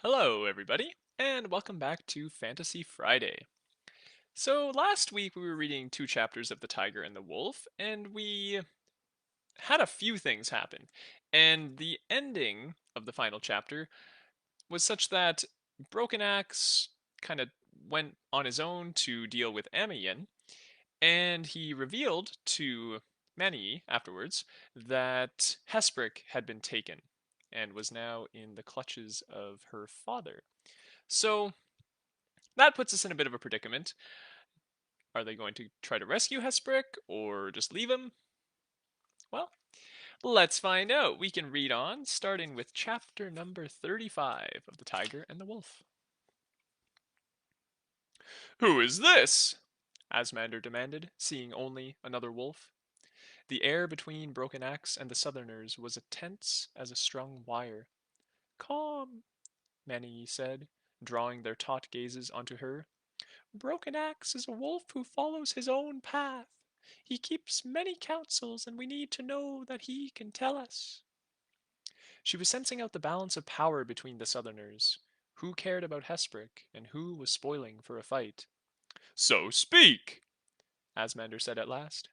Hello, everybody, and welcome back to Fantasy Friday. So, last week we were reading two chapters of The Tiger and the Wolf, and we had a few things happen. And the ending of the final chapter was such that Broken Axe kind of went on his own to deal with Amiyen, and he revealed to Mani afterwards that Hesprick had been taken and was now in the clutches of her father. So, that puts us in a bit of a predicament. Are they going to try to rescue Hesprick or just leave him? Well, let's find out. We can read on, starting with chapter number 35 of The Tiger and the Wolf. Who is this? Asmander demanded, seeing only another wolf. The air between Broken Axe and the Southerners was as tense as a strung wire. Calm, Many said, drawing their taut gazes onto her. Broken Axe is a wolf who follows his own path. He keeps many counsels, and we need to know that he can tell us. She was sensing out the balance of power between the Southerners. Who cared about Hesprick, and who was spoiling for a fight? So speak, Asmander said at last.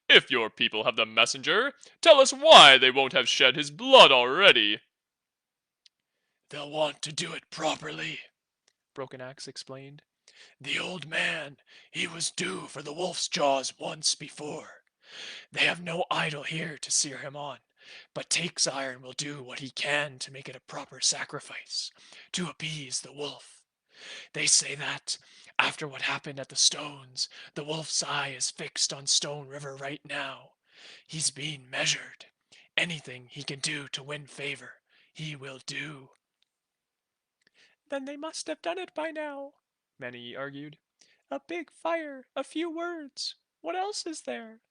If your people have the messenger, tell us why they won't have shed his blood already. They'll want to do it properly, Broken Axe explained. The old man, he was due for the wolf's jaws once before. They have no idol here to sear him on, but Take's Iron will do what he can to make it a proper sacrifice, to appease the wolf. They say that, after what happened at the stones, the wolf's eye is fixed on Stone River right now. He's being measured. Anything he can do to win favor, he will do. Then they must have done it by now, Many argued. A big fire, a few words. What else is there?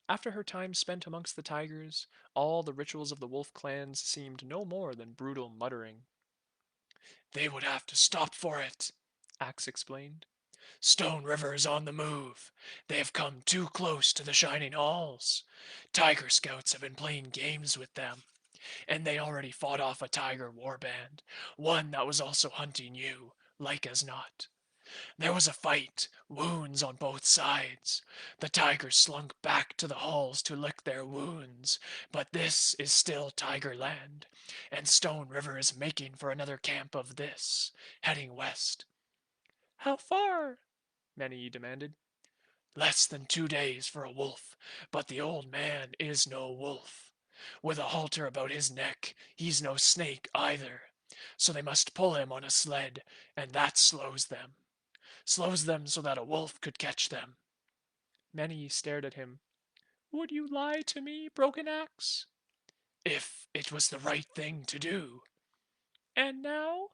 After her time spent amongst the tigers, all the rituals of the wolf clans seemed no more than brutal muttering. They would have to stop for it, Axe explained. Stone River is on the move. They have come too close to the Shining Halls. Tiger Scouts have been playing games with them, and they already fought off a tiger warband, one that was also hunting you, like as not. There was a fight, wounds on both sides. The tigers slunk back to the halls to lick their wounds, but this is still Tigerland, and Stone River is making for another camp of this, heading west. How far? Many demanded. Less than 2 days for a wolf, but the old man is no wolf. With a halter about his neck, he's no snake either. So they must pull him on a sled, and that slows them. Slows them so that a wolf could catch them. Many stared at him. Would you lie to me, Broken Axe? If it was the right thing to do. And now?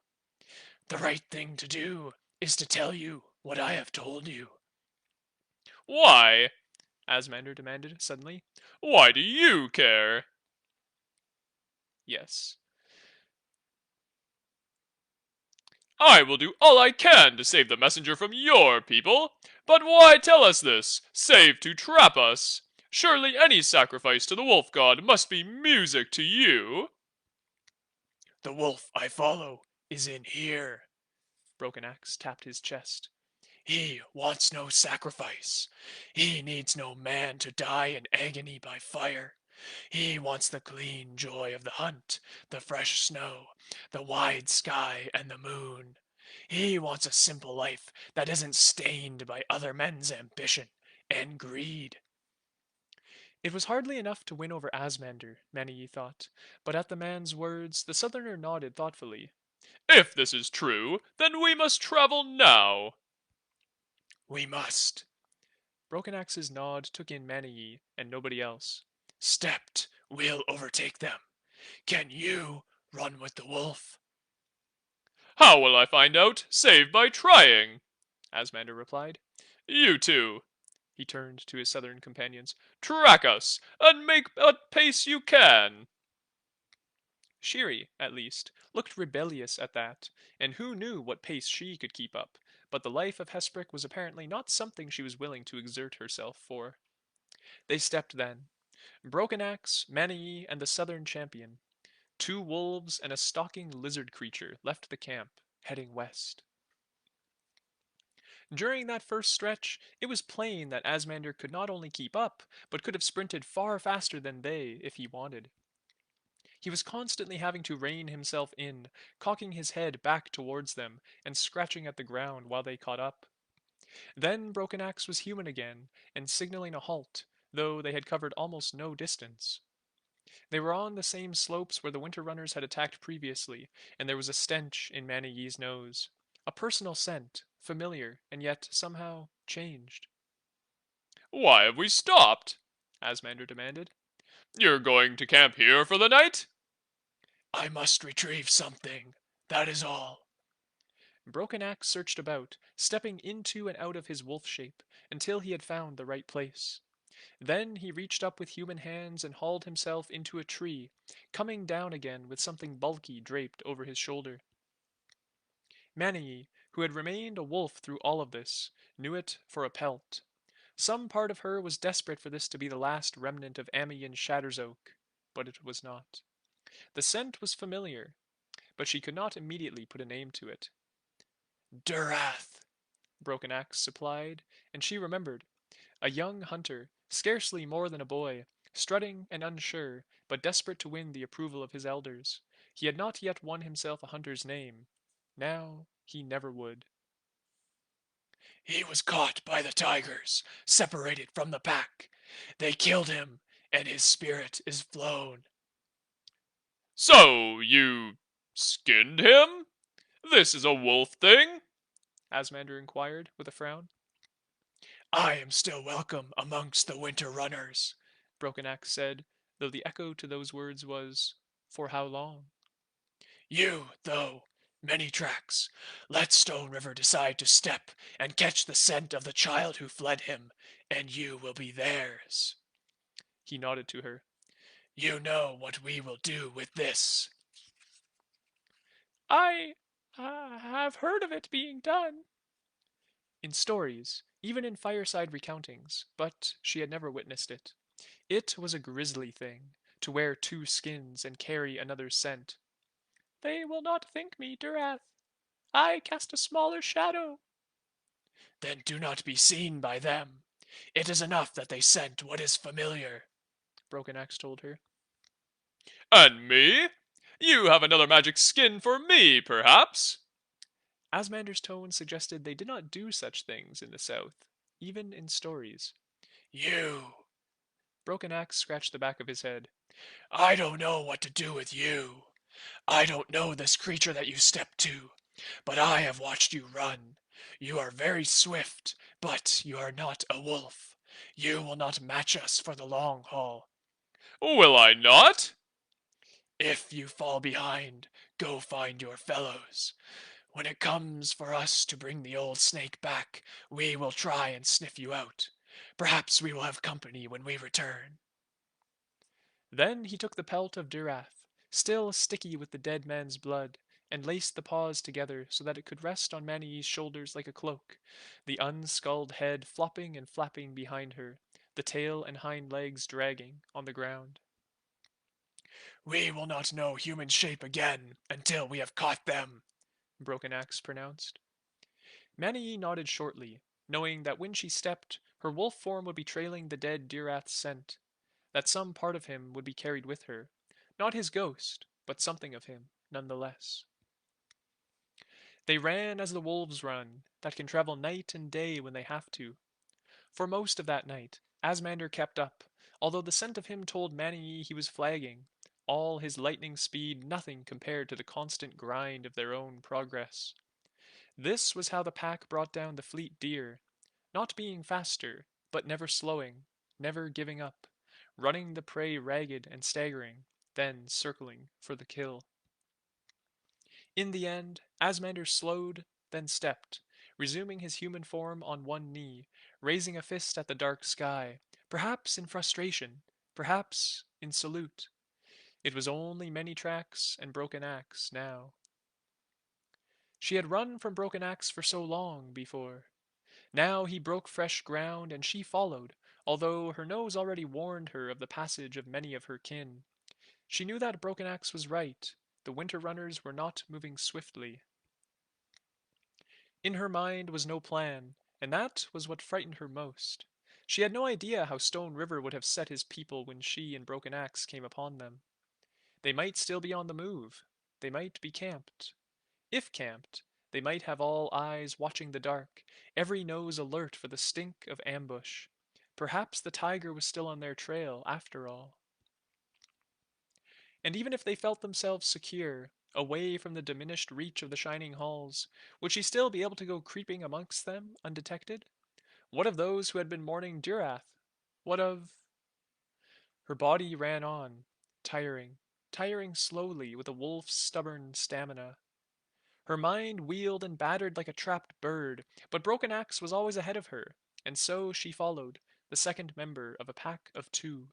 The right thing to do is to tell you what I have told you. Why? Asmander demanded suddenly. Why do you care? Yes. I will do all I can to save the messenger from your people. But why tell us this, save to trap us? Surely any sacrifice to the wolf god must be music to you. The wolf I follow is in here. Broken Axe tapped his chest. He wants no sacrifice. He needs no man to die in agony by fire. He wants the clean joy of the hunt, the fresh snow, the wide sky, and the moon. He wants a simple life that isn't stained by other men's ambition and greed. It was hardly enough to win over Asmander, Many thought, but at the man's words the southerner nodded thoughtfully. If this is true, then we must travel now. We must. Broken Axe's nod took in Manii and nobody else. Stepped, we'll overtake them. Can you run with the wolf? How will I find out, save by trying? Asmander replied. You two. He turned to his southern companions. Track us, and make what pace you can. Shiri, at least, looked rebellious at that, and who knew what pace she could keep up, but the life of Hesprick was apparently not something she was willing to exert herself for. They stepped then. Broken Axe, Manii, and the southern champion. Two wolves and a stalking lizard creature left the camp, heading west. During that first stretch, it was plain that Asmander could not only keep up, but could have sprinted far faster than they if he wanted. He was constantly having to rein himself in, cocking his head back towards them, and scratching at the ground while they caught up. Then Broken Axe was human again, and signaling a halt, though they had covered almost no distance. They were on the same slopes where the winter runners had attacked previously, and there was a stench in Mani-Yi's nose. A personal scent, familiar, and yet somehow changed. "Why have we stopped?" Asmander demanded. "You're going to camp here for the night?" "I must retrieve something, that is all." Broken Axe searched about, stepping into and out of his wolf shape, until he had found the right place. Then he reached up with human hands and hauled himself into a tree, coming down again with something bulky draped over his shoulder. Mani, who had remained a wolf through all of this, knew it for a pelt. Some part of her was desperate for this to be the last remnant of Amiens Shatterzoak, but it was not. The scent was familiar, but she could not immediately put a name to it. Durath, Broken Axe supplied, and she remembered. A young hunter, scarcely more than a boy, strutting and unsure, but desperate to win the approval of his elders. He had not yet won himself a hunter's name. Now he never would. He was caught by the tigers, separated from the pack. They killed him, and his spirit is flown. "So you skinned him? This is a wolf thing?" Asmander inquired, with a frown. "I am still welcome amongst the winter runners," Broken Axe said, though the echo to those words was, "For how long?" "You, though, many tracks. Let Stone River decide to step and catch the scent of the child who fled him, and you will be theirs." He nodded to her. "You know what we will do with this." I have heard of it being done. In stories, even in fireside recountings, but she had never witnessed it. It was a grisly thing, to wear two skins and carry another's scent. "They will not think me Durath. I cast a smaller shadow." "Then do not be seen by them. It is enough that they scent what is familiar," Broken Axe told her. "And me? You have another magic skin for me, perhaps?" Asmander's tone suggested they did not do such things in the South, even in stories. "You." Broken Axe scratched the back of his head. "I don't know what to do with you. I don't know this creature that you stepped to, but I have watched you run. You are very swift, but you are not a wolf. You will not match us for the long haul." "Will I not?" "If you fall behind, go find your fellows. When it comes for us to bring the old snake back, we will try and sniff you out. Perhaps we will have company when we return." Then he took the pelt of Durath, still sticky with the dead man's blood, and laced the paws together so that it could rest on Mani-Yi's shoulders like a cloak, the unskulled head flopping and flapping behind her, the tail and hind legs dragging on the ground. "We will not know human shape again until we have caught them," Broken Axe pronounced. Mani-Yi nodded shortly, knowing that when she stepped, her wolf form would be trailing the dead Durath's scent, that some part of him would be carried with her, not his ghost, but something of him, nonetheless. They ran as the wolves run, that can travel night and day when they have to. For most of that night, Asmander kept up, although the scent of him told Mani-Yi he was flagging, all his lightning speed nothing compared to the constant grind of their own progress. This was how the pack brought down the fleet deer, not being faster, but never slowing, never giving up, running the prey ragged and staggering, then circling for the kill. In the end, Asmander slowed, then stepped, resuming his human form on one knee, raising a fist at the dark sky, perhaps in frustration, perhaps in salute. It was only Many Tracks and Broken Axe now. She had run from Broken Axe for so long before. Now he broke fresh ground, and she followed, although her nose already warned her of the passage of many of her kin. She knew that Broken Axe was right. The winter runners were not moving swiftly. In her mind was no plan, and that was what frightened her most. She had no idea how Stone River would have set his people when she and Broken Axe came upon them. They might still be on the move. They might be camped. If camped, they might have all eyes watching the dark, every nose alert for the stink of ambush. Perhaps the tiger was still on their trail, after all. And even if they felt themselves secure, away from the diminished reach of the shining halls, would she still be able to go creeping amongst them undetected? What of those who had been mourning Durath? What of... Her body ran on, tiring slowly with a wolf's stubborn stamina. Her mind wheeled and battered like a trapped bird, but Broken Axe was always ahead of her, and so she followed, the second member of a pack of two.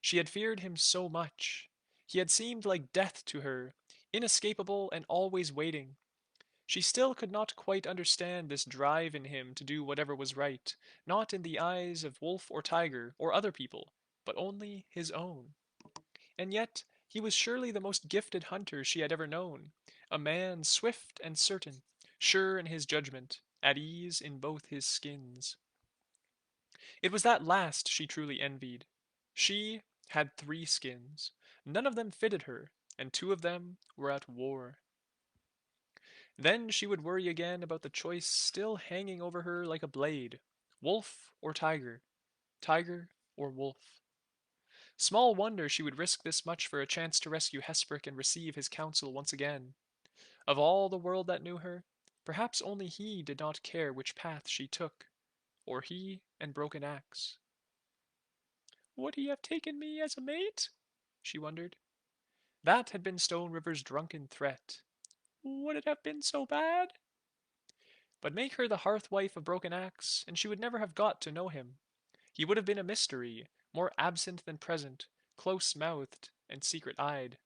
She had feared him so much. He had seemed like death to her, inescapable and always waiting. She still could not quite understand this drive in him to do whatever was right, not in the eyes of wolf or tiger or other people, but only his own. And yet, he was surely the most gifted hunter she had ever known, a man swift and certain, sure in his judgment, at ease in both his skins. It was that last she truly envied. She had 3 skins. None of them fitted her, and 2 of them were at war. Then she would worry again about the choice still hanging over her like a blade. Wolf or tiger? Tiger or wolf? Small wonder she would risk this much for a chance to rescue Hesprick and receive his counsel once again. Of all the world that knew her, perhaps only he did not care which path she took, or he and Broken Axe. Would he have taken me as a mate? She wondered. That had been Stone River's drunken threat. Would it have been so bad? But make her the hearth wife of Broken Axe, and she would never have got to know him. He would have been a mystery, more absent than present, close-mouthed and secret-eyed.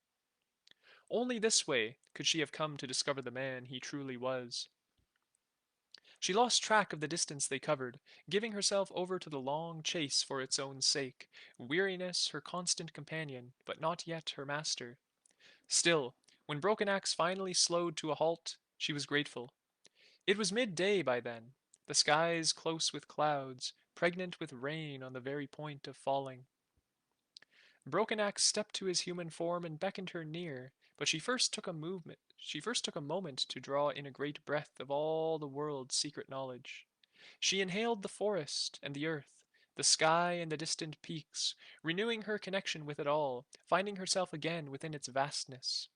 Only this way could she have come to discover the man he truly was. She lost track of the distance they covered, giving herself over to the long chase for its own sake, weariness her constant companion, but not yet her master. Still, when Broken Axe finally slowed to a halt, she was grateful. It was midday by then, the skies close with clouds, pregnant with rain on the very point of falling. Broken Axe stepped to his human form and beckoned her near, but she first took a moment to draw in a great breath of all the world's secret knowledge. She inhaled the forest and the earth, the sky and the distant peaks, renewing her connection with it all, finding herself again within its vastness.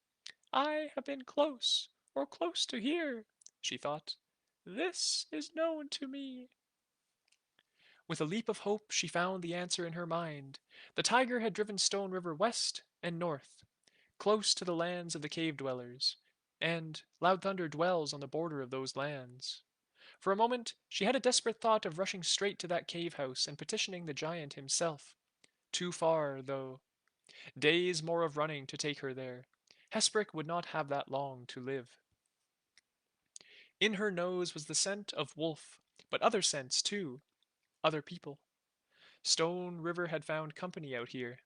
I have been close, or close to here, she thought. This is known to me. With a leap of hope, she found the answer in her mind. The tiger had driven Stone River west and north, close to the lands of the cave dwellers, and Loud Thunder dwells on the border of those lands. For a moment, she had a desperate thought of rushing straight to that cave house and petitioning the giant himself. Too far, though. Days more of running to take her there. Hesprick would not have that long to live. In her nose was the scent of wolf, but other scents too. Other people. Stone River had found company out here.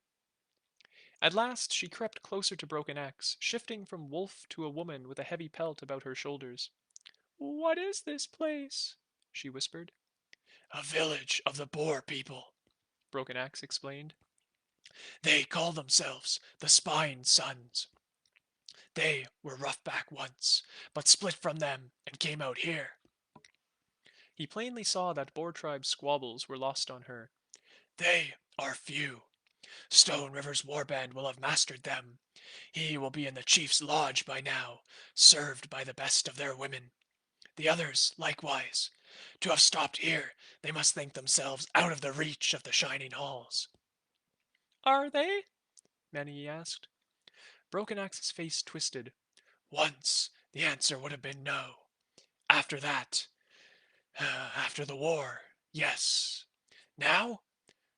At last she crept closer to Broken Axe, shifting from wolf to a woman with a heavy pelt about her shoulders. What is this place? She whispered. A village of the Boer people, Broken Axe explained. They call themselves the Spine Sons. They were Roughback once, but split from them and came out here. He plainly saw that Boer tribe squabbles were lost on her. They are few. Stone River's warband will have mastered them. He will be in the chief's lodge by now, served by the best of their women. The others, likewise. To have stopped here, they must think themselves out of the reach of the shining halls. Are they? Manny asked. Broken Axe's face twisted. Once, the answer would have been no. After that, after the war, yes. Now?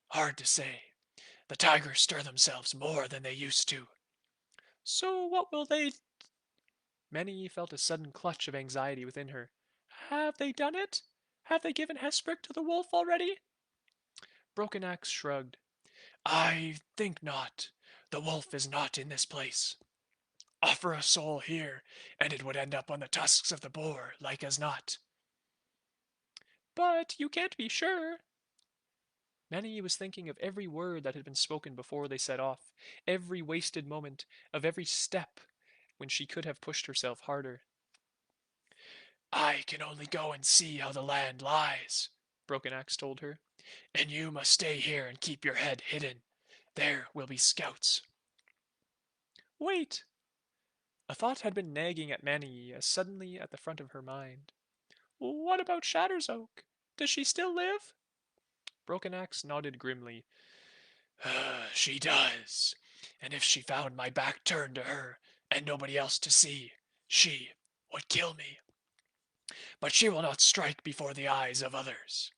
Hard to say. The tigers stir themselves more than they used to. So what will they... Manny felt a sudden clutch of anxiety within her. Have they done it? Have they given Hesprick to the wolf already? Broken Axe shrugged. I think not. The wolf is not in this place. Offer a soul here, and it would end up on the tusks of the boar, like as not. But you can't be sure. Many was thinking of every word that had been spoken before they set off, every wasted moment, of every step when she could have pushed herself harder. I can only go and see how the land lies, Broken Axe told her, and you must stay here and keep your head hidden. There will be scouts. Wait! A thought had been nagging at Manny as suddenly at the front of her mind. What about Shatter's Oak? Does she still live? Broken Axe nodded grimly. She does. And if she found my back turned to her, and nobody else to see, she would kill me. But she will not strike before the eyes of others.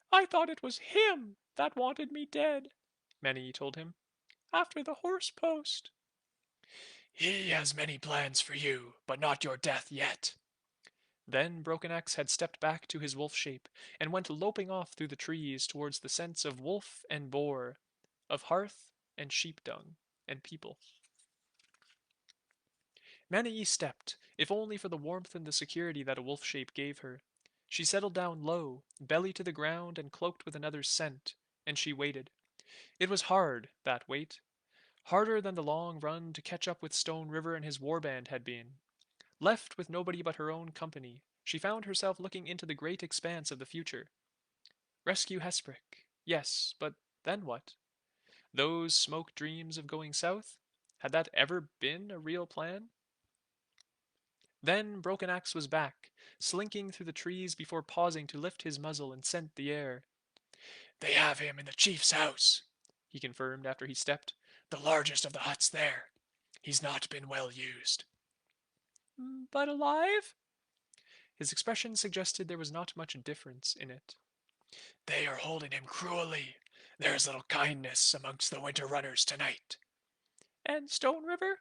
I thought it was him that wanted me dead, Manny told him, after the horse post. He has many plans for you, but not your death yet. Then Broken Axe had stepped back to his wolf shape, and went loping off through the trees towards the scents of wolf and boar, of hearth and sheep dung and people. Manai stepped, if only for the warmth and the security that a wolf shape gave her. She settled down low, belly to the ground and cloaked with another's scent, and she waited. It was hard, that wait. Harder than the long run to catch up with Stone River and his warband had been. Left with nobody but her own company, she found herself looking into the great expanse of the future. Rescue Hesprick. Yes, but then what? Those smoke dreams of going south? Had that ever been a real plan? Then Broken Axe was back, slinking through the trees before pausing to lift his muzzle and scent the air. They have him in the chief's house, he confirmed after he stepped. The largest of the huts there. He's not been well used. But alive? His expression suggested there was not much difference in it. They are holding him cruelly. There is little kindness amongst the winter runners tonight. And Stone River?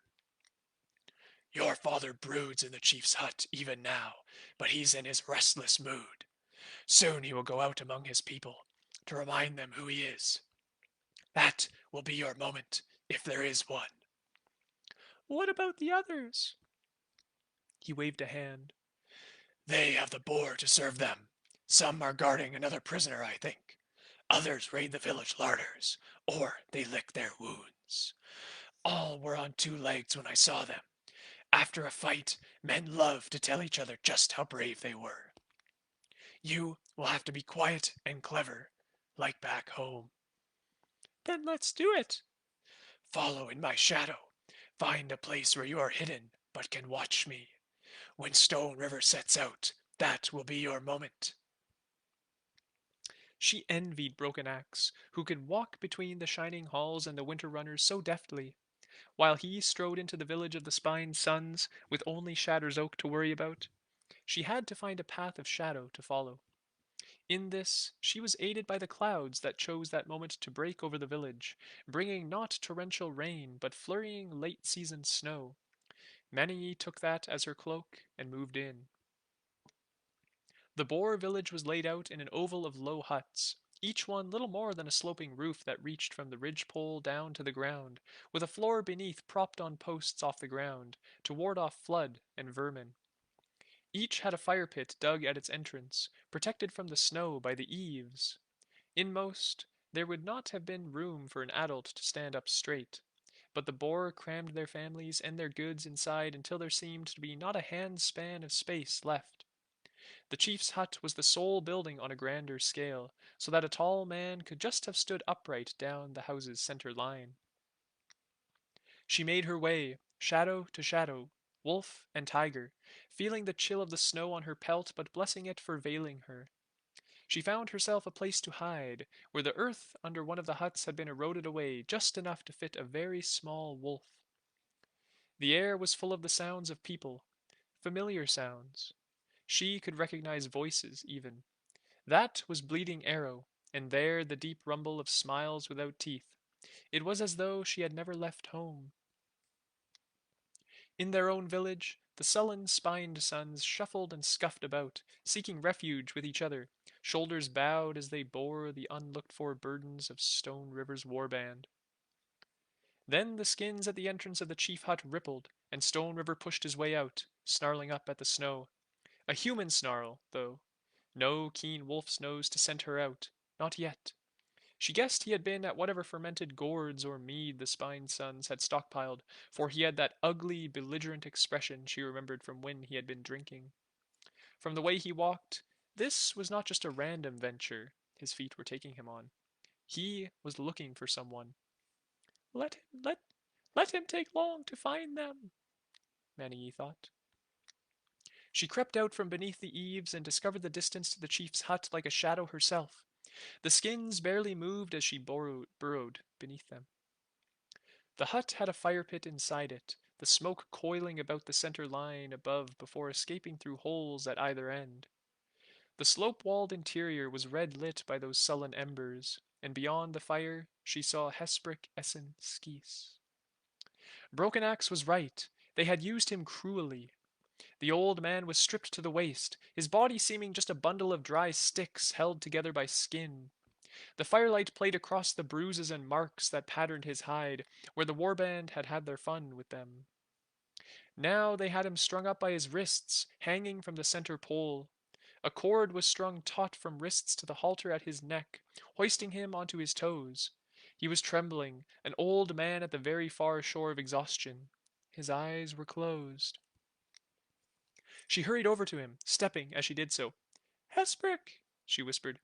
Your father broods in the chief's hut even now, but he's in his restless mood. Soon he will go out among his people to remind them who he is. That will be your moment, if there is one. What about the others? He waved a hand. They have the boar to serve them. Some are guarding another prisoner, I think. Others raid the village larders, or they lick their wounds. All were on two legs when I saw them. After a fight, men love to tell each other just how brave they were. You will have to be quiet and clever, like back home. Then let's do it. Follow in my shadow. Find a place where you are hidden, but can watch me. When Stone River sets out, that will be your moment. She envied Broken Axe, who could walk between the shining halls and the winter runners so deftly, while he strode into the village of the Spined Suns with only Shatter's Oak to worry about. She had to find a path of shadow to follow. In this, she was aided by the clouds that chose that moment to break over the village, bringing not torrential rain, but flurrying late-season snow. Manai took that as her cloak and moved in. The Boer village was laid out in an oval of low huts, each one little more than a sloping roof that reached from the ridgepole down to the ground, with a floor beneath propped on posts off the ground, to ward off flood and vermin. Each had a fire pit dug at its entrance, protected from the snow by the eaves. In most, there would not have been room for an adult to stand up straight, but the Boer crammed their families and their goods inside until there seemed to be not a handspan of space left. The chief's hut was the sole building on a grander scale, so that a tall man could just have stood upright down the house's center line. She made her way, shadow to shadow, wolf and tiger, feeling the chill of the snow on her pelt but blessing it for veiling her. She found herself a place to hide, where the earth under one of the huts had been eroded away just enough to fit a very small wolf. The air was full of the sounds of people, familiar sounds. She could recognize voices, even. That was Bleeding Arrow, and there the deep rumble of smiles without teeth. It was as though she had never left home. In their own village, the sullen spined sons shuffled and scuffed about, seeking refuge with each other, shoulders bowed as they bore the unlooked for burdens of Stone River's warband. Then the skins at the entrance of the chief hut rippled, and Stone River pushed his way out, snarling up at the snow. A human snarl, though. No keen wolf's nose to scent her out. Not yet. She guessed he had been at whatever fermented gourds or mead the Spine sons had stockpiled, for he had that ugly, belligerent expression she remembered from when he had been drinking. From the way he walked, this was not just a random venture his feet were taking him on. He was looking for someone. Let him let him take long to find them, Manninghee thought. She crept out from beneath the eaves and discovered the distance to the chief's hut like a shadow herself. The skins barely moved as she burrowed beneath them. The hut had a fire pit inside it, the smoke coiling about the center line above before escaping through holes at either end. The slope-walled interior was red-lit by those sullen embers, and beyond the fire she saw Hesprick Essen Skis. Broken Axe was right. They had used him cruelly. The old man was stripped to the waist, his body seeming just a bundle of dry sticks held together by skin. The firelight played across the bruises and marks that patterned his hide, where the warband had had their fun with them. Now they had him strung up by his wrists, hanging from the center pole. A cord was strung taut from wrists to the halter at his neck, hoisting him onto his toes. He was trembling, an old man at the very far shore of exhaustion. His eyes were closed. She hurried over to him, stepping as she did so. "Hesprick," she whispered.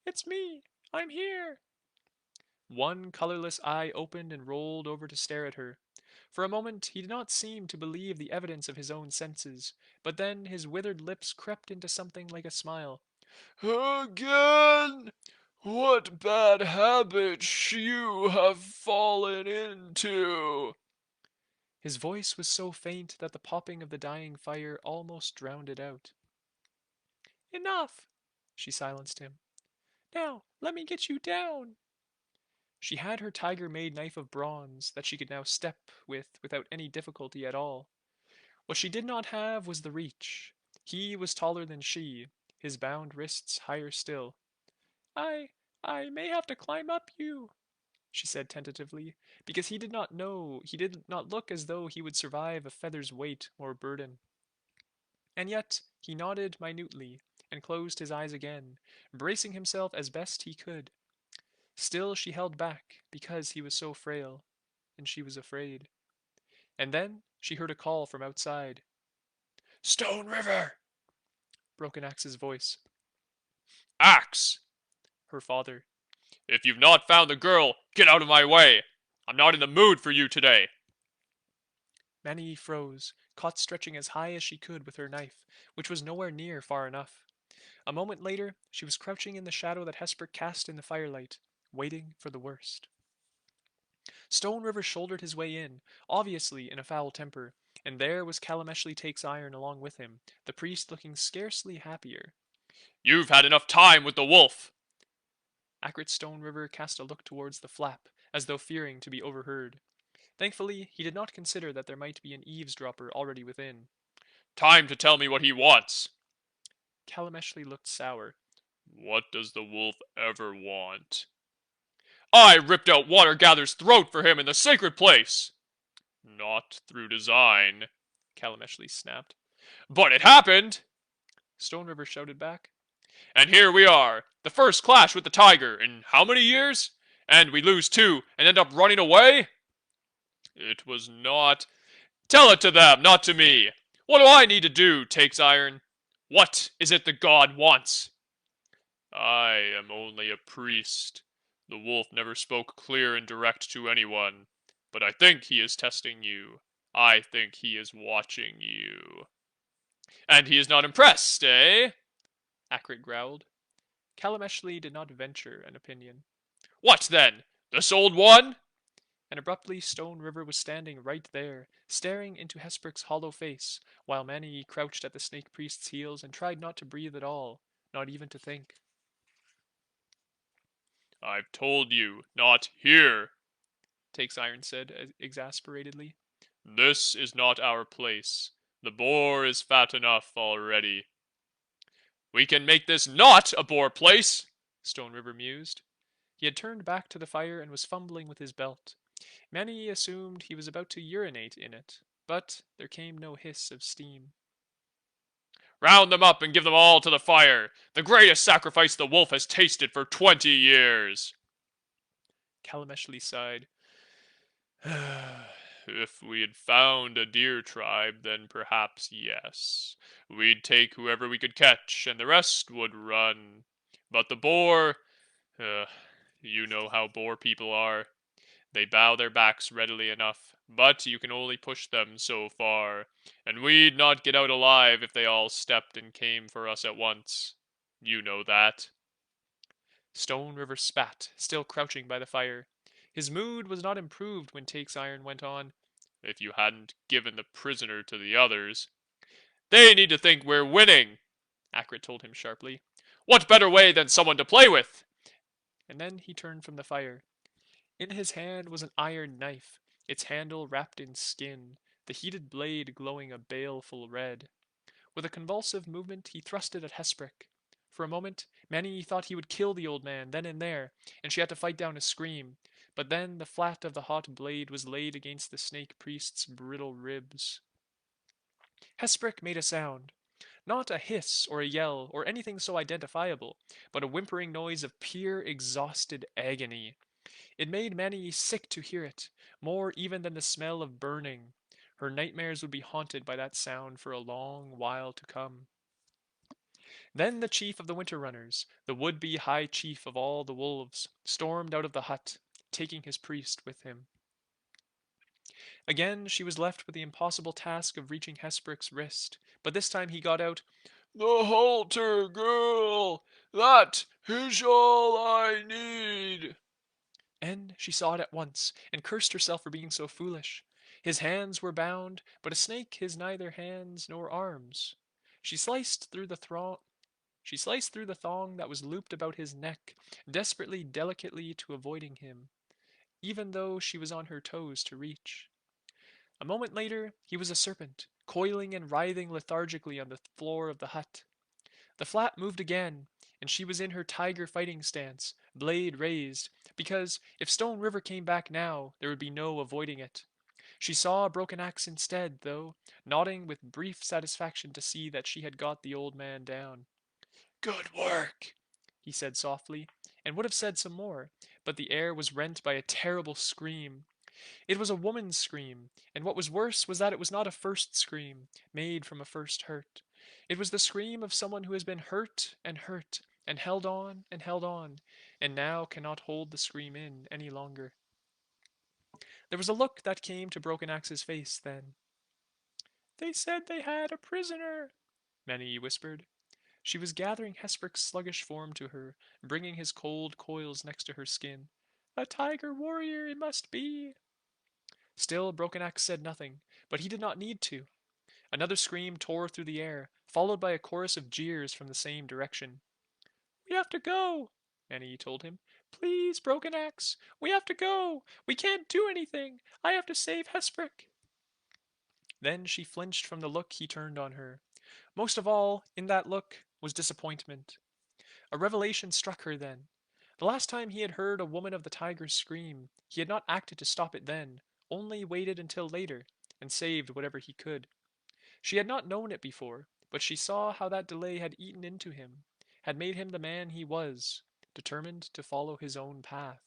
"It's me. I'm here." One colorless eye opened and rolled over to stare at her. For a moment he did not seem to believe the evidence of his own senses, but then his withered lips crept into something like a smile. "Again? What bad habits you have fallen into!" His voice was so faint that the popping of the dying fire almost drowned it out. "Enough!" She silenced him. "Now, let me get you down." She had her tiger-made knife of bronze that she could now step with without any difficulty at all. What she did not have was the reach. He was taller than she, his bound wrists higher still. I I may have to climb up you," she said tentatively, because he did not look as though he would survive a feather's weight or burden. And yet he nodded minutely, and closed his eyes again, bracing himself as best he could. Still she held back, because he was so frail, and she was afraid. And then she heard a call from outside. "Stone River!" Broken Axe's voice. "Axe!" Her father. "If you've not found the girl, get out of my way! I'm not in the mood for you today!" Manny froze, caught stretching as high as she could with her knife, which was nowhere near far enough. A moment later, she was crouching in the shadow that Hesper cast in the firelight, waiting for the worst. Stone River shouldered his way in, obviously in a foul temper, and there was Calameshly Takes Iron along with him, the priest looking scarcely happier. "You've had enough time with the wolf!" Accurate Stone River cast a look towards the flap, as though fearing to be overheard. Thankfully, he did not consider that there might be an eavesdropper already within. "Time to tell me what he wants!" Calameshly looked sour. "What does the wolf ever want?" "I ripped out Watergather's throat for him in the sacred place!" "Not through design," Calameshly snapped. "But it happened!" Stone River shouted back. "And here we are, the first clash with the tiger in how many years? And we lose two and end up running away?" "It was not—" "Tell it to them, not to me! What do I need to do, Takes Iron? What is it the god wants?" "I am only a priest. The wolf never spoke clear and direct to anyone. But I think he is testing you. I think he is watching you." "And he is not impressed, eh?" Akrit growled. Calameshly did not venture an opinion. "What then? This old one?" And abruptly Stone River was standing right there, staring into Hesprick's hollow face, while Manny crouched at the snake priest's heels and tried not to breathe at all, not even to think. "I've told you, not here," Takes Iron said exasperatedly. "This is not our place. The boar is fat enough already." "We can make this not a boar place," Stone River mused. He had turned back to the fire and was fumbling with his belt. Many assumed he was about to urinate in it, but there came no hiss of steam. Round them up and give them all to the fire, the greatest sacrifice the wolf has tasted for 20 years. Kalameshli sighed. If we had found a deer tribe, then perhaps yes. We'd take whoever we could catch, and the rest would run. But the boar, uh, you know how boar people are. They bow their backs readily enough, but you can only push them so far, and we'd not get out alive if they all stepped and came for us at once. You know that. Stone River spat, still crouching by the fire. His mood was not improved when Take's Iron went on. If you hadn't given the prisoner to the others. They need to think we're winning, Akrit told him sharply. what better way than someone to play with? And then he turned from the fire. In his hand was an iron knife, its handle wrapped in skin, the heated blade glowing a baleful red. With a convulsive movement he thrust it at Hesprick. For a moment, Mani thought he would kill the old man then and there, and she had to fight down a scream. But then the flat of the hot blade was laid against the snake priest's brittle ribs. Hesprick made a sound. Not a hiss or a yell or anything so identifiable, but a whimpering noise of pure exhausted agony. It made Mani sick to hear it, more even than the smell of burning. Her nightmares would be haunted by that sound for a long while to come. Then the chief of the Winter Runners, the would-be high chief of all the wolves, stormed out of the hut, taking his priest with him. Again she was left with the impossible task of reaching Hesprick's wrist, but this time he got out, The halter, girl! That is all I need! and she saw it at once, and cursed herself for being so foolish. His hands were bound, but a snake has neither hands nor arms. She sliced through the thong that was looped about his neck, desperately delicately to avoiding him, even though she was on her toes to reach. A moment later he was a serpent, coiling and writhing lethargically on the floor of the hut. The flat moved again, and she was in her tiger fighting stance, blade raised, because if Stone River came back now, there would be no avoiding it. She saw a broken axe instead, though, nodding with brief satisfaction to see that she had got the old man down. Good work, he said softly, and would have said some more, but the air was rent by a terrible scream. It was a woman's scream, and what was worse was that it was not a first scream, made from a first hurt. It was the scream of someone who has been hurt, and held on, and now cannot hold the scream in any longer. There was a look that came to Broken Axe's face then. They said they had a prisoner, Mani whispered. She was gathering Hesprick's sluggish form to her, bringing his cold coils next to her skin. A tiger warrior it must be. Still Broken Axe said nothing, but he did not need to. Another scream tore through the air, followed by a chorus of jeers from the same direction. We have to go, Annie told him. Please, Broken Axe, we have to go. We can't do anything. I have to save Hesprick. Then she flinched from the look he turned on her. Most of all, in that look, was disappointment. A revelation struck her then. The last time he had heard a woman of the tiger's scream, he had not acted to stop it then, only waited until later, and saved whatever he could. She had not known it before, but she saw how that delay had eaten into him, had made him the man he was, determined to follow his own path.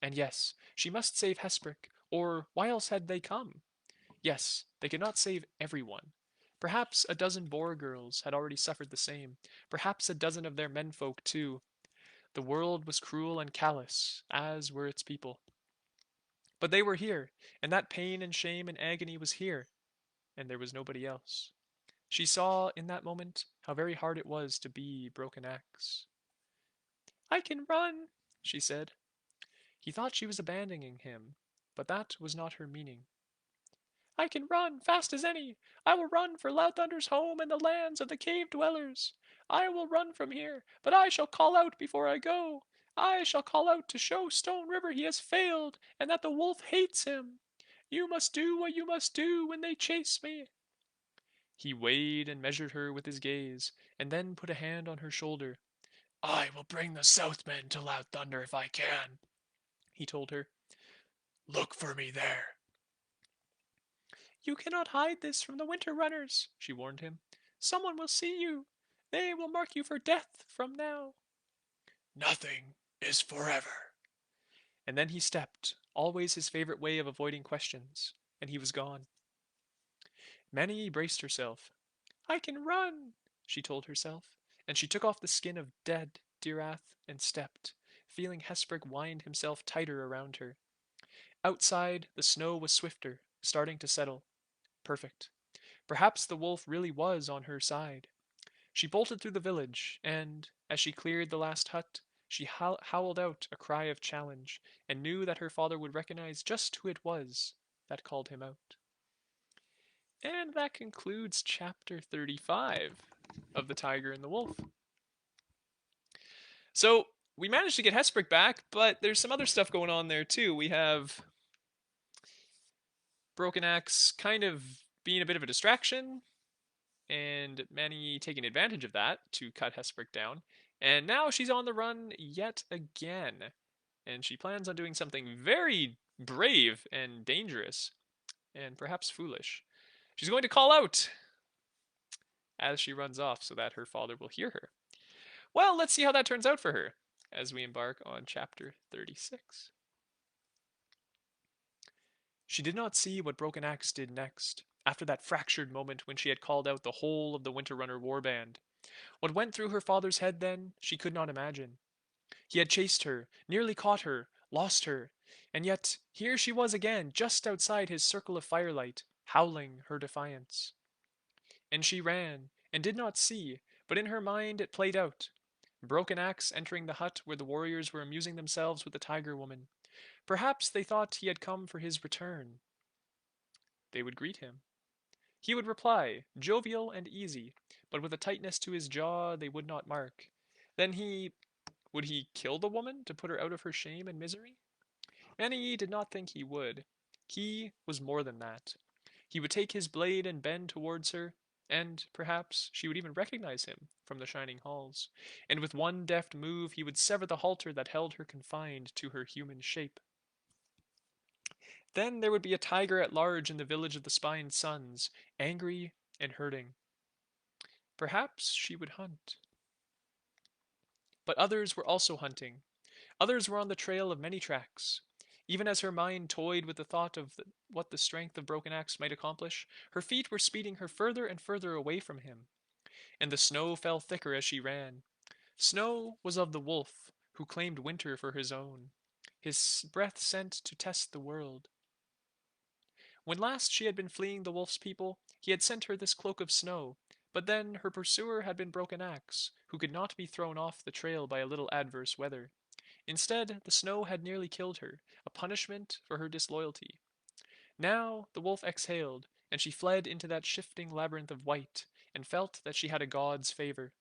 And yes, she must save Hesprick, or why else had they come? Yes, they could not save everyone. Perhaps a dozen Boer girls had already suffered the same, perhaps a dozen of their menfolk too. The world was cruel and callous, as were its people. But they were here, and that pain and shame and agony was here, and there was nobody else. She saw in that moment how very hard it was to be Broken Axe. I can run, she said. He thought she was abandoning him, but that was not her meaning. I can run fast as any. I will run for Loud Thunder's home and the lands of the cave dwellers. I will run from here, but I shall call out before I go. I shall call out to show Stone River he has failed, and that the wolf hates him. You must do what you must do when they chase me. He weighed and measured her with his gaze, and then put a hand on her shoulder. I will bring the Southmen to Loud Thunder if I can, he told her. Look for me there. You cannot hide this from the winter runners, she warned him. Someone will see you. They will mark you for death from now. Nothing is forever. And then he stepped, always his favorite way of avoiding questions, and he was gone. Mani braced herself. I can run, she told herself, and she took off the skin of dead Dirath and stepped, feeling Hesperk wind himself tighter around her. Outside, the snow was swifter, starting to settle. Perfect. Perhaps the wolf really was on her side. She bolted through the village, and, as she cleared the last hut, she howled out a cry of challenge, and knew that her father would recognize just who it was that called him out. And that concludes chapter 35 of The Tiger and the Wolf. So, we managed to get Hesprick back, but there's some other stuff going on there too. We have Broken Axe kind of being a bit of a distraction, and Manny taking advantage of that to cut Hesprick down. And now she's on the run yet again, and she plans on doing something very brave and dangerous, and perhaps foolish. She's going to call out as she runs off so that her father will hear her. Well, let's see how that turns out for her as we embark on chapter 36. She did not see what Broken Axe did next, after that fractured moment when she had called out the whole of the Winter Runner warband. What went through her father's head then, she could not imagine. He had chased her, nearly caught her, lost her, and yet here she was again, just outside his circle of firelight, howling her defiance. And she ran, and did not see, but in her mind it played out. Broken Axe entering the hut where the warriors were amusing themselves with the tiger woman. Perhaps they thought he had come for his return. They would greet him. He would reply, jovial and easy, but with a tightness to his jaw they would not mark. Then would he kill the woman to put her out of her shame and misery? Manny did not think he would. He was more than that. He would take his blade and bend towards her, and perhaps she would even recognize him from the shining halls, and with one deft move he would sever the halter that held her confined to her human shape. Then there would be a tiger at large in the village of the Spined Suns, angry and hurting. Perhaps she would hunt. But others were also hunting. Others were on the trail of many tracks. Even as her mind toyed with the thought of what the strength of Broken Axe might accomplish, her feet were speeding her further and further away from him, and the snow fell thicker as she ran. Snow was of the wolf, who claimed winter for his own, his breath sent to test the world. When last she had been fleeing the wolf's people, he had sent her this cloak of snow, but then her pursuer had been Broken Axe, who could not be thrown off the trail by a little adverse weather. Instead, the snow had nearly killed her, a punishment for her disloyalty. Now the wolf exhaled, and she fled into that shifting labyrinth of white, and felt that she had a god's favor.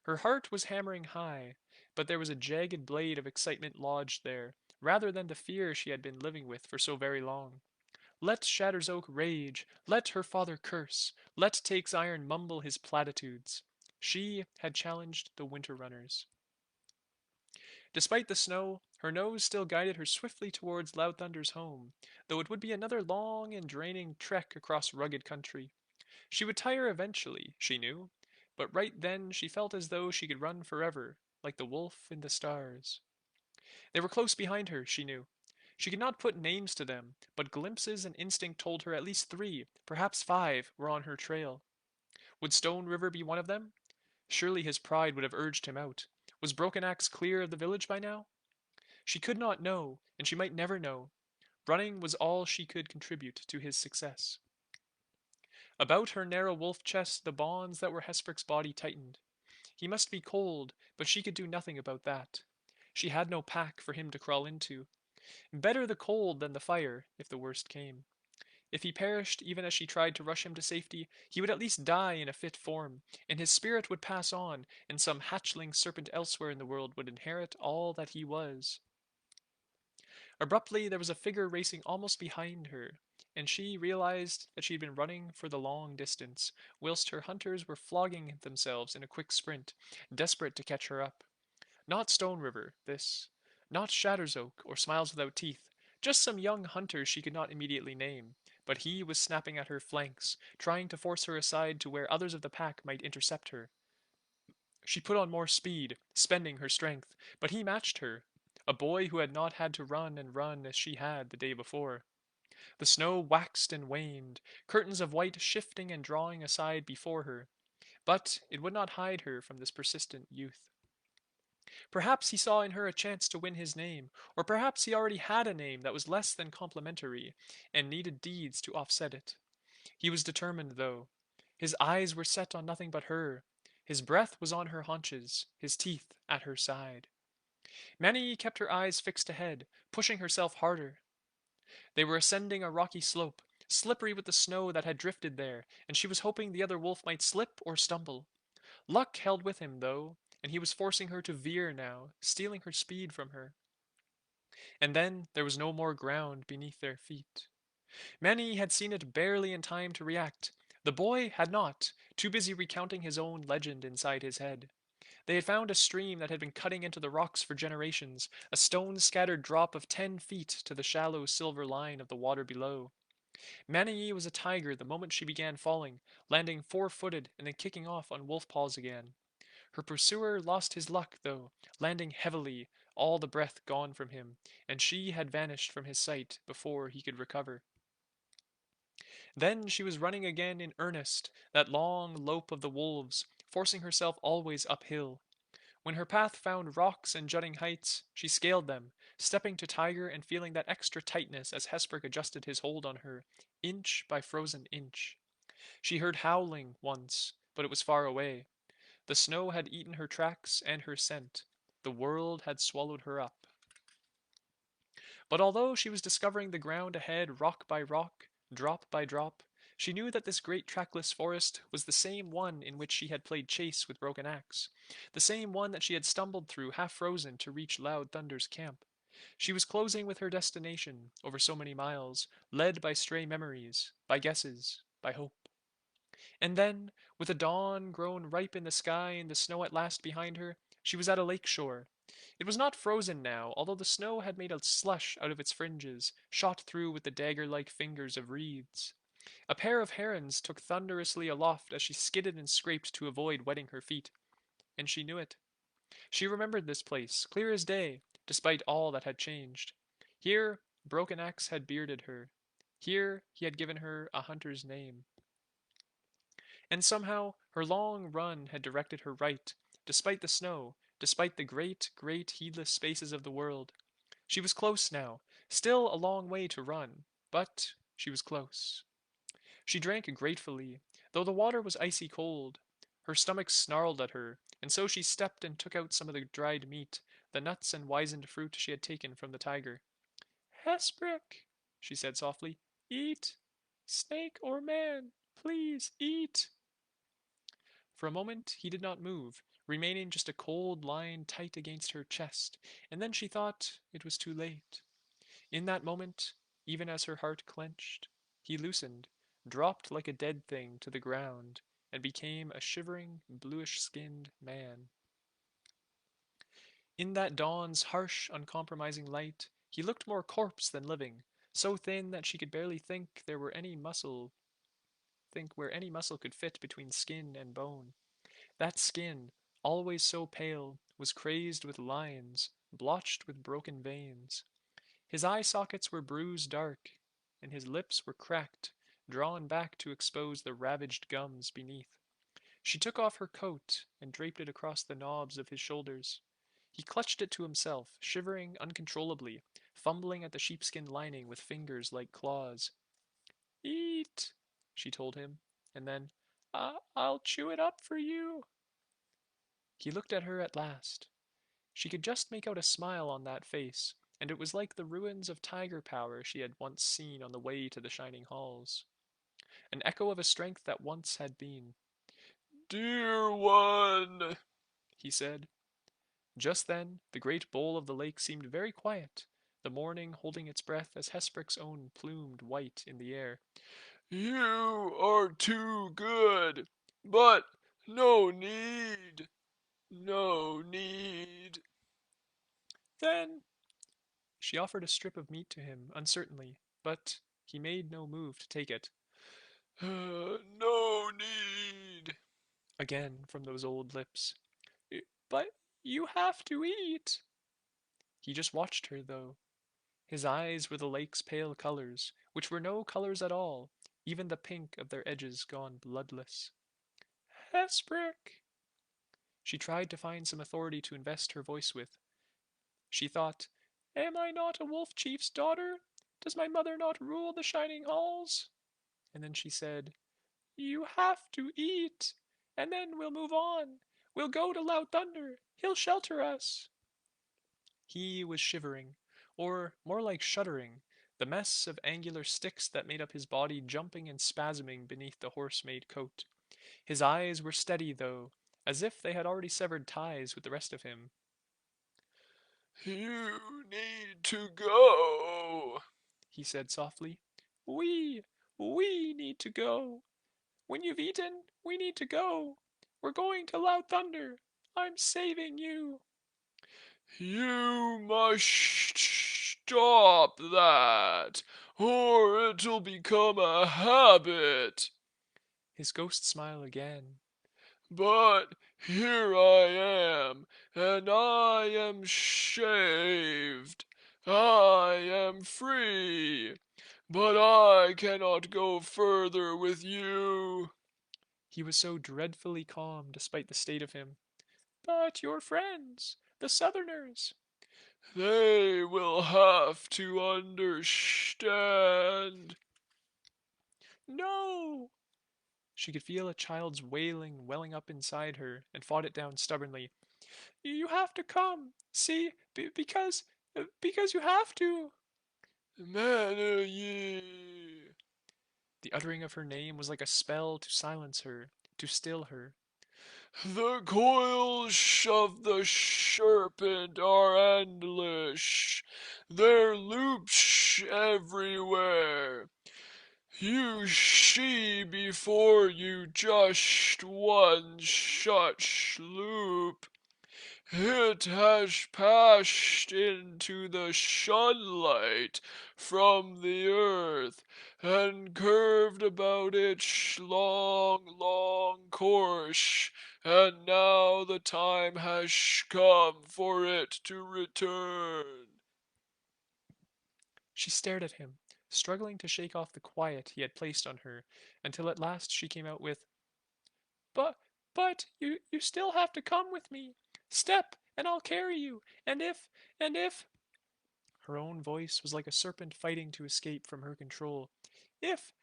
Her heart was hammering high, but there was a jagged blade of excitement lodged there, rather than the fear she had been living with for so very long. Let Shatter's Oak rage, let her father curse, let Take's Iron mumble his platitudes. She had challenged the Winter Runners. Despite the snow, her nose still guided her swiftly towards Loud Thunder's home, though it would be another long and draining trek across rugged country. She would tire eventually, she knew, but right then she felt as though she could run forever, like the wolf in the stars. They were close behind her, she knew. She could not put names to them, but glimpses and instinct told her at least 3, perhaps 5, were on her trail. Would Stone River be one of them? Surely his pride would have urged him out. Was Broken Axe clear of the village by now? She could not know, and she might never know. Running was all she could contribute to his success. About her narrow wolf chest the bonds that were Hesprick's body tightened. He must be cold, but she could do nothing about that. She had no pack for him to crawl into. Better the cold than the fire, if the worst came. If he perished even as she tried to rush him to safety, he would at least die in a fit form, and his spirit would pass on, and some hatchling serpent elsewhere in the world would inherit all that he was. Abruptly, there was a figure racing almost behind her, and she realized that she had been running for the long distance, whilst her hunters were flogging themselves in a quick sprint, desperate to catch her up. Not Stone River, this. Not Shatter's Oak or Smiles Without Teeth. Just some young hunter she could not immediately name, but he was snapping at her flanks, trying to force her aside to where others of the pack might intercept her. She put on more speed, spending her strength, but he matched her, a boy who had not had to run and run as she had the day before. The snow waxed and waned, curtains of white shifting and drawing aside before her, but it would not hide her from this persistent youth. Perhaps he saw in her a chance to win his name, or perhaps he already had a name that was less than complimentary, and needed deeds to offset it. He was determined, though. His eyes were set on nothing but her. His breath was on her haunches, his teeth at her side. Many kept her eyes fixed ahead, pushing herself harder. They were ascending a rocky slope, slippery with the snow that had drifted there, and she was hoping the other wolf might slip or stumble. Luck held with him, though, and he was forcing her to veer now, stealing her speed from her. And then there was no more ground beneath their feet. Manny had seen it barely in time to react. The boy had not, too busy recounting his own legend inside his head. They had found a stream that had been cutting into the rocks for generations, a stone-scattered drop of 10 feet to the shallow silver line of the water below. Manny was a tiger the moment she began falling, landing 4-footed and then kicking off on wolf paws again. Her pursuer lost his luck, though, landing heavily, all the breath gone from him, and she had vanished from his sight before he could recover. Then she was running again in earnest, that long lope of the wolves, forcing herself always uphill. When her path found rocks and jutting heights, she scaled them, stepping to Tiger and feeling that extra tightness as Hesperk adjusted his hold on her, inch by frozen inch. She heard howling once, but it was far away. The snow had eaten her tracks and her scent. The world had swallowed her up. But although she was discovering the ground ahead rock by rock, drop by drop, she knew that this great trackless forest was the same one in which she had played chase with Broken Axe, the same one that she had stumbled through half frozen to reach Loud Thunder's camp. She was closing with her destination over so many miles, led by stray memories, by guesses, by hope. And then, with the dawn grown ripe in the sky and the snow at last behind her, she was at a lake shore. It was not frozen now, although the snow had made a slush out of its fringes, shot through with the dagger-like fingers of reeds. A pair of herons took thunderously aloft as she skidded and scraped to avoid wetting her feet, and she knew it. She remembered this place, clear as day, despite all that had changed. Here, Broken Axe had bearded her. Here, he had given her a hunter's name. And somehow her long run had directed her right, despite the snow, despite the great, great heedless spaces of the world. She was close now, still a long way to run, but she was close. She drank gratefully, though the water was icy cold. Her stomach snarled at her, and so she stepped and took out some of the dried meat, the nuts and wizened fruit she had taken from the tiger. Hesprick, she said softly, eat. Snake or man, please eat. For a moment he did not move, remaining just a cold line tight against her chest, and then she thought it was too late. In that moment, even as her heart clenched, he loosened, dropped like a dead thing to the ground, and became a shivering, bluish-skinned man. In that dawn's harsh, uncompromising light, he looked more corpse than living, so thin that she could barely think where any muscle could fit between skin and bone. That skin, always so pale, was crazed with lines, blotched with broken veins. His eye sockets were bruised dark, and his lips were cracked, drawn back to expose the ravaged gums beneath. She took off her coat and draped it across the knobs of his shoulders. He clutched it to himself, shivering uncontrollably, fumbling at the sheepskin lining with fingers like claws. Eat, she told him, and then, I'll chew it up for you. He looked at her at last. She could just make out a smile on that face, and it was like the ruins of tiger power she had once seen on the way to the shining halls. An echo of a strength that once had been. Dear one, he said. Just then, the great bowl of the lake seemed very quiet, the morning holding its breath as Hesperk's own plumed white in the air. You are too good, but no need, no need. Then She offered a strip of meat to him, uncertainly, but he made no move to take it. No need. Again from those old lips. But you have to eat. He just watched her, though. His eyes were the lake's pale colors, which were no colors at all, even the pink of their edges gone bloodless. Hesprick! She tried to find some authority to invest her voice with. She thought, Am I not a wolf chief's daughter? Does my mother not rule the shining halls? And then she said, You have to eat, and then we'll move on. We'll go to Loud Thunder. He'll shelter us. He was shivering, or more like shuddering, the mess of angular sticks that made up his body jumping and spasming beneath the horse-made coat. His eyes were steady, though, as if they had already severed ties with the rest of him. You need to go. He said softly. We, we need to go. When you've eaten, we need to go. We're going to Loud Thunder. I'm saving you. You must stop that, or it'll become a habit. His ghost smile again. But here I am, and I am shaved. I am free, but I cannot go further with you. He was so dreadfully calm despite the state of him. But your friends, the Southerners. They will have to understand. No! She could feel a child's wailing welling up inside her and fought it down stubbornly. You have to come. See? Because you have to. Manayee. The uttering of her name was like a spell to silence her, to still her. The coils of the serpent are endless. Their loops everywhere. You see before you just one such loop. It has passed into the sunlight from the earth and curved about its long, long course, and now the time has come for it to return. She stared at him, struggling to shake off the quiet he had placed on her, until at last she came out with, But, but you still have to come with me. Step, and I'll carry you. And if, her own voice was like a serpent fighting to escape from her control. If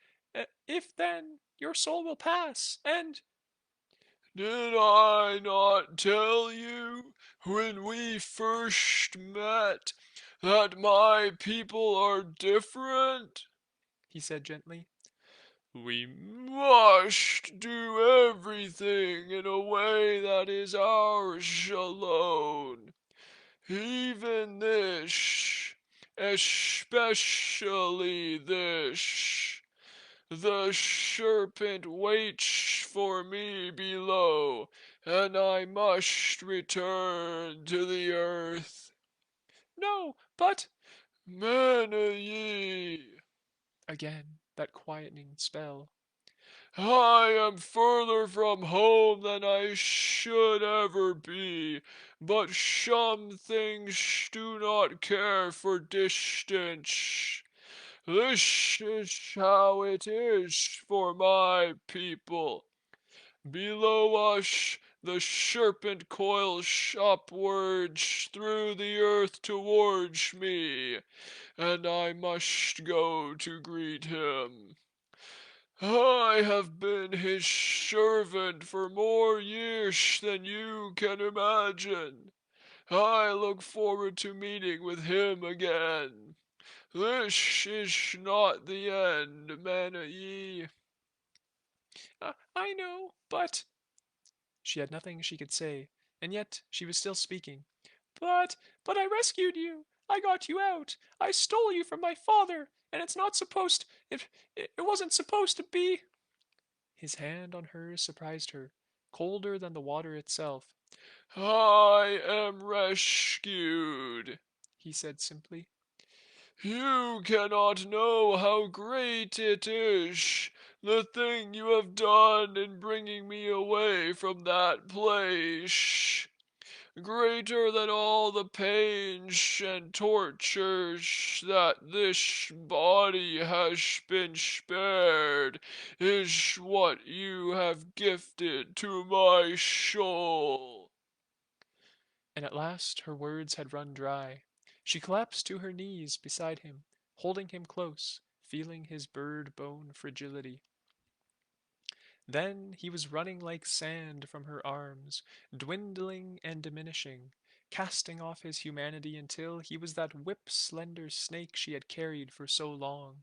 then your soul will pass, and Did I not tell you when we first met that my people are different? he said gently, We must do everything in a way that is ours alone. Even this, especially this. The serpent waits for me below, and I must return to the earth. No, but Manayee, again that quietening spell. I am further from home than I should ever be, but some things do not care for distance. This is how it is for my people. Below us the serpent coils upwards through the earth towards me, and I must go to greet him. I have been his servant for more years than you can imagine. I look forward to meeting with him again. This is not the end, Manayee. I know, but she had nothing she could say, and yet she was still speaking. But but I rescued you. I got you out. I stole you from my father, and it's not supposed it wasn't supposed to be. His hand on hers surprised her, colder than the water itself. I am rescued. He said simply. You cannot know how great it is, the thing you have done in bringing me away from that place. Greater than all the pains and tortures that this body has been spared is what you have gifted to my soul. And at last her words had run dry. She collapsed to her knees beside him, holding him close, feeling his bird bone fragility. Then he was running like sand from her arms, dwindling and diminishing, casting off his humanity until he was that whip-slender snake she had carried for so long.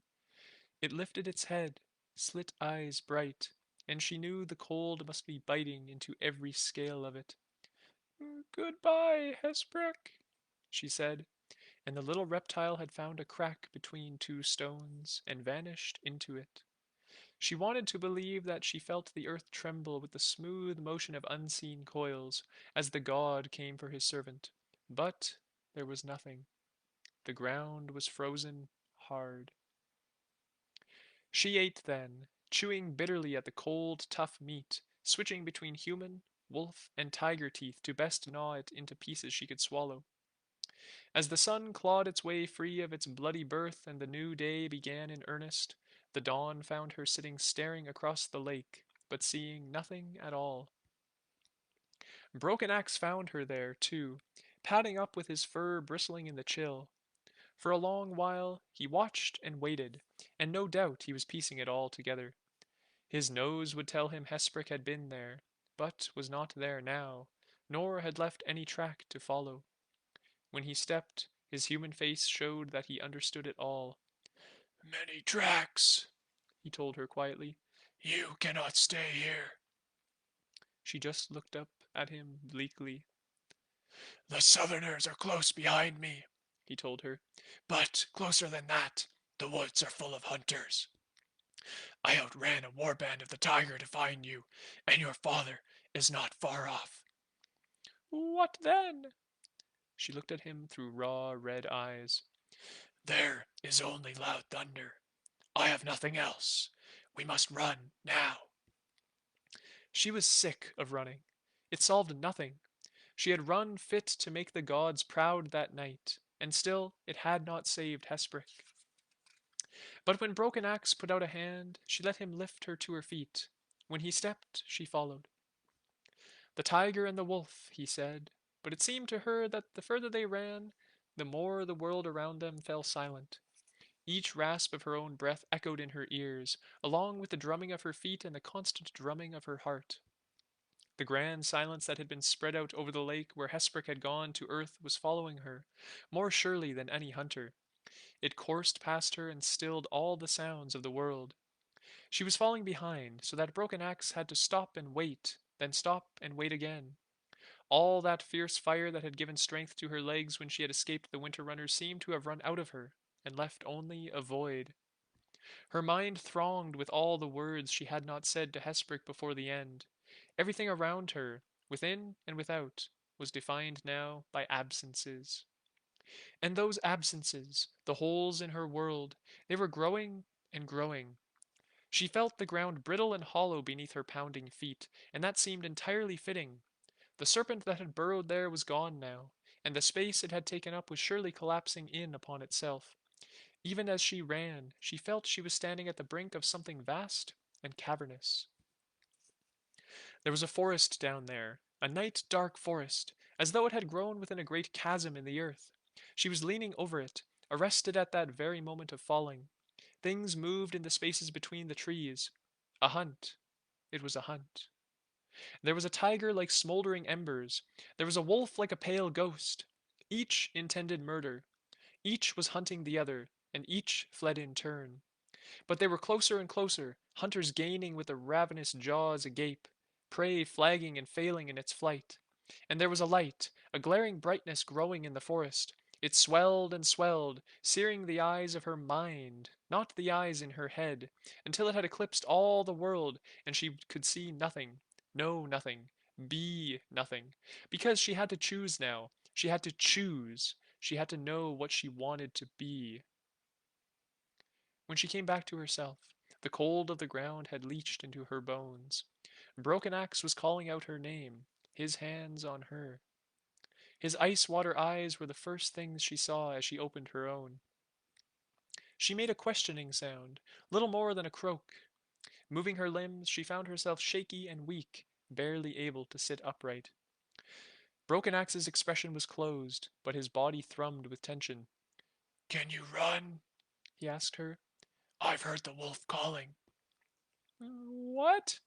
It lifted its head, slit eyes bright, and she knew the cold must be biting into every scale of it. "Goodbye, Hesbrook," she said, and the little reptile had found a crack between two stones and vanished into it. She wanted to believe that she felt the earth tremble with the smooth motion of unseen coils as the god came for his servant, but there was nothing. The ground was frozen hard. She ate then, chewing bitterly at the cold, tough meat, switching between human, wolf, and tiger teeth to best gnaw it into pieces she could swallow. As the sun clawed its way free of its bloody birth and the new day began in earnest, the dawn found her sitting staring across the lake, but seeing nothing at all. Broken Axe found her there, too, padding up with his fur bristling in the chill. For a long while he watched and waited, and no doubt he was piecing it all together. His nose would tell him Hesprick had been there, but was not there now, nor had left any track to follow. When he stepped, his human face showed that he understood it all. "Many tracks," he told her quietly. "You cannot stay here." She just looked up at him bleakly. "The Southerners are close behind me," he told her. "But closer than that, the woods are full of hunters. I outran a warband of the tiger to find you, and your father is not far off." "What then?" She looked at him through raw red eyes. "There is only loud thunder. I have nothing else. We must run now." She was sick of running. It solved nothing. She had run fit to make the gods proud that night, and still it had not saved Hesprick. But when Broken Axe put out a hand, she let him lift her to her feet. When he stepped, she followed. "The tiger and the wolf," he said, but it seemed to her that the further they ran, the more the world around them fell silent. Each rasp of her own breath echoed in her ears, along with the drumming of her feet and the constant drumming of her heart. The grand silence that had been spread out over the lake where Hesprick had gone to earth was following her, more surely than any hunter. It coursed past her and stilled all the sounds of the world. She was falling behind, so that Broken Axe had to stop and wait, then stop and wait again. All that fierce fire that had given strength to her legs when she had escaped the winter runners seemed to have run out of her, and left only a void. Her mind thronged with all the words she had not said to Hesprick before the end. Everything around her, within and without, was defined now by absences. And those absences, the holes in her world, they were growing and growing. She felt the ground brittle and hollow beneath her pounding feet, and that seemed entirely fitting. The serpent that had burrowed there was gone now, and the space it had taken up was surely collapsing in upon itself. Even as she ran, she felt she was standing at the brink of something vast and cavernous. There was a forest down there, a night dark forest, as though it had grown within a great chasm in the earth. She was leaning over it, arrested at that very moment of falling. Things moved in the spaces between the trees. A hunt. It was a hunt. There was a tiger like smoldering embers. There was a wolf like a pale ghost. Each intended murder. Each was hunting the other, and each fled in turn. But they were closer and closer, hunters gaining with the ravenous jaws agape, prey flagging and failing in its flight. And there was a light, a glaring brightness growing in the forest. It swelled and swelled, searing the eyes of her mind, not the eyes in her head, until it had eclipsed all the world, and she could see nothing, know nothing, be nothing. Because she had to choose now. She had to choose. She had to know what she wanted to be. When she came back to herself, the cold of the ground had leached into her bones. Broken Axe was calling out her name, his hands on her. His ice water eyes were the first things she saw as she opened her own. She made a questioning sound, little more than a croak. Moving her limbs, she found herself shaky and weak, barely able to sit upright. Broken Axe's expression was closed, but his body thrummed with tension. "Can you run?" he asked her. "I've heard the wolf calling." What?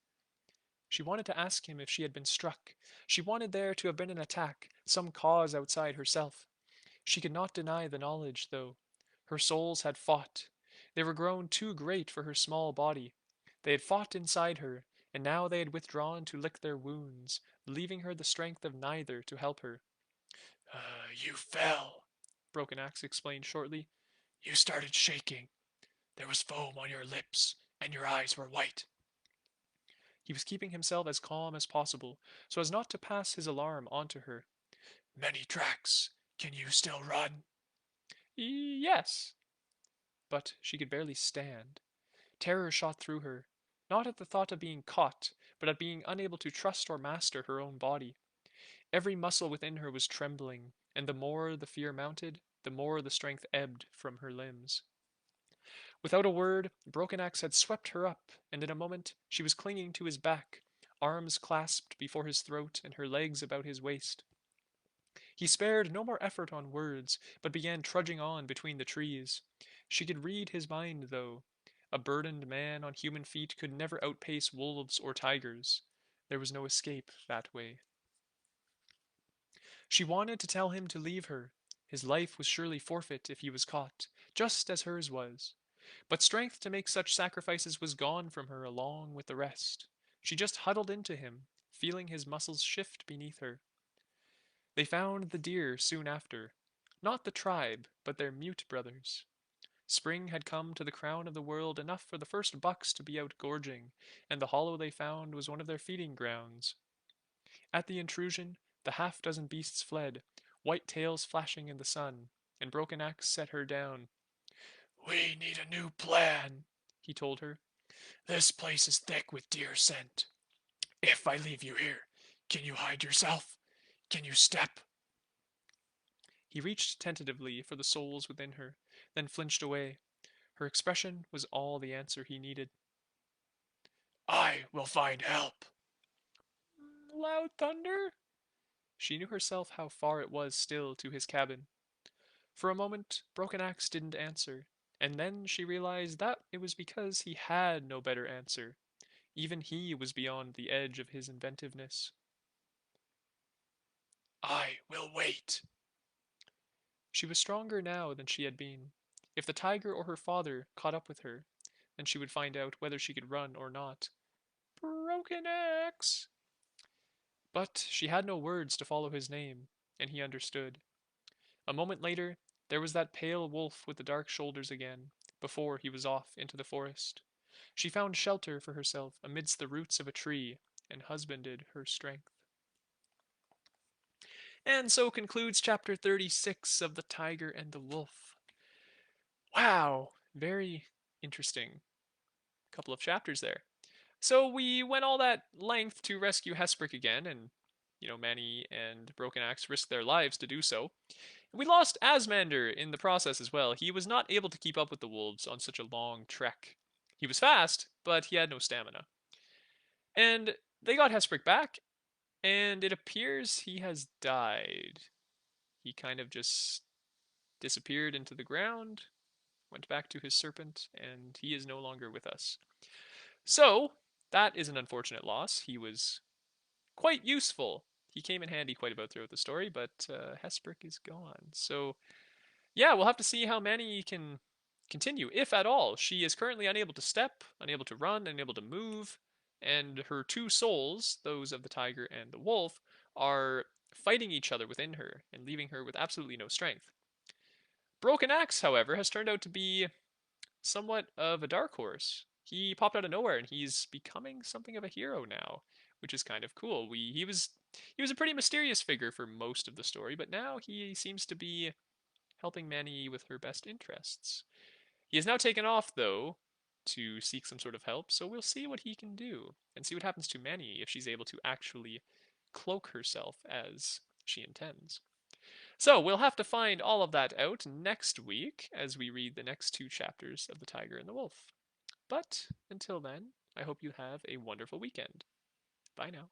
She wanted to ask him if she had been struck. She wanted there to have been an attack, some cause outside herself. She could not deny the knowledge, though. Her souls had fought. They were grown too great for her small body. They had fought inside her, and now they had withdrawn to lick their wounds, leaving her the strength of neither to help her. You fell, Broken Axe explained shortly. You started shaking. There was foam on your lips, and your eyes were white. He was keeping himself as calm as possible, so as not to pass his alarm on to her. Many tracks. Can you still run? Yes. But she could barely stand. Terror shot through her, not at the thought of being caught, but at being unable to trust or master her own body. Every muscle within her was trembling, and the more the fear mounted, the more the strength ebbed from her limbs. Without a word, Broken Axe had swept her up, and in a moment she was clinging to his back, arms clasped before his throat and her legs about his waist. He spared no more effort on words, but began trudging on between the trees. She could read his mind, though. A burdened man on human feet could never outpace wolves or tigers. There was no escape that way. She wanted to tell him to leave her. His life was surely forfeit if he was caught, just as hers was. But strength to make such sacrifices was gone from her along with the rest. She just huddled into him, feeling his muscles shift beneath her. They found the deer soon after. Not the tribe, but their mute brothers. Spring had come to the crown of the world enough for the first bucks to be out gorging, and the hollow they found was one of their feeding grounds. At the intrusion, the half-dozen beasts fled, white tails flashing in the sun, and Broken Axe set her down. We need a new plan, he told her. This place is thick with deer scent. If I leave you here, can you hide yourself? Can you step? He reached tentatively for the souls within her, then flinched away. Her expression was all the answer he needed. I will find help. Loud thunder? She knew herself how far it was still to his cabin. For a moment, Broken Axe didn't answer, and then she realized that it was because he had no better answer. Even he was beyond the edge of his inventiveness. I will wait. She was stronger now than she had been. If the tiger or her father caught up with her, then she would find out whether she could run or not. Broken Axe! But she had no words to follow his name, and he understood. A moment later, there was that pale wolf with the dark shoulders again, before he was off into the forest. She found shelter for herself amidst the roots of a tree, and husbanded her strength. And so concludes chapter 36 of The Tiger and the Wolf. Wow, very interesting couple of chapters there. So we went all that length to rescue Hesprick again, and Manny and Broken Axe risked their lives to do so. We lost Asmander in the process as well. He was not able to keep up with the wolves on such a long trek. He was fast, but he had no stamina. And they got Hesprick back, and it appears he has died. He kind of just disappeared into the ground, went back to his serpent, and he is no longer with us. So, that is an unfortunate loss. He was quite useful. He came in handy quite a bit throughout the story, but Hesprick is gone. So, yeah, we'll have to see how Manny can continue, if at all. She is currently unable to step, unable to run, unable to move, and her two souls, those of the tiger and the wolf, are fighting each other within her and leaving her with absolutely no strength. Broken Axe, however, has turned out to be somewhat of a dark horse. He popped out of nowhere and he's becoming something of a hero now, which is kind of cool. He was a pretty mysterious figure for most of the story, but now he seems to be helping Manny with her best interests. He has now taken off, though, to seek some sort of help, so we'll see what he can do and see what happens to Manny if she's able to actually cloak herself as she intends. So we'll have to find all of that out next week as we read the next two chapters of The Tiger and the Wolf. But until then, I hope you have a wonderful weekend. Bye now.